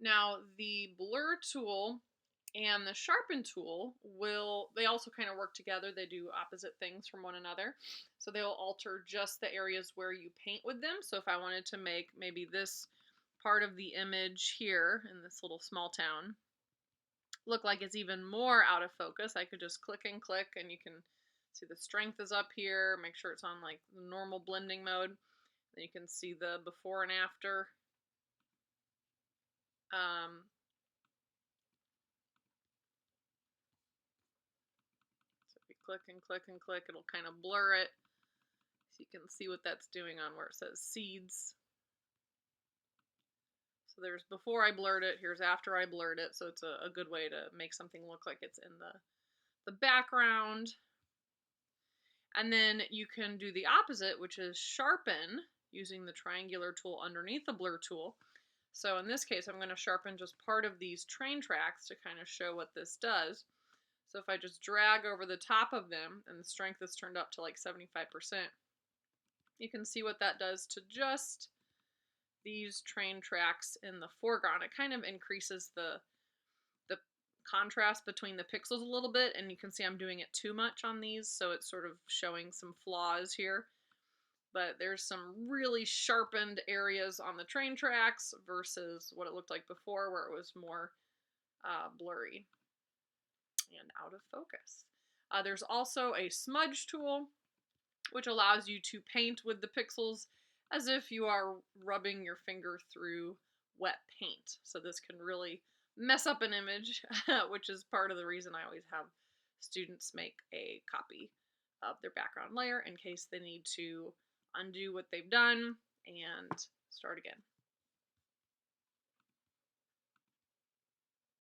Now, the blur tool and the sharpen tool they also kind of work together. They do opposite things from one another. So they'll alter just the areas where you paint with them. So if I wanted to make maybe this part of the image here in this little small town look like it's even more out of focus, I could just click and click, and you can see the strength is up here. Make sure it's on like the normal blending mode. Then you can see the before and after. Um, so if you click and click and click, it'll kind of blur it. So you can see what that's doing on where it says seeds. So there's before I blurred it, here's after I blurred it. So it's a good way to make something look like it's in the background. And then you can do the opposite, which is sharpen using the triangular tool underneath the blur tool. So in this case, I'm going to sharpen just part of these train tracks to kind of show what this does. So if I just drag over the top of them, and the strength is turned up to like 75%, you can see what that does to just these train tracks in the foreground. It kind of increases the contrast between the pixels a little bit, and you can see I'm doing it too much on these, so it's sort of showing some flaws here. But there's some really sharpened areas on the train tracks versus what it looked like before, where it was more blurry and out of focus. There's also a smudge tool, which allows you to paint with the pixels as if you are rubbing your finger through wet paint. So this can really mess up an image, which is part of the reason I always have students make a copy of their background layer in case they need to undo what they've done and start again.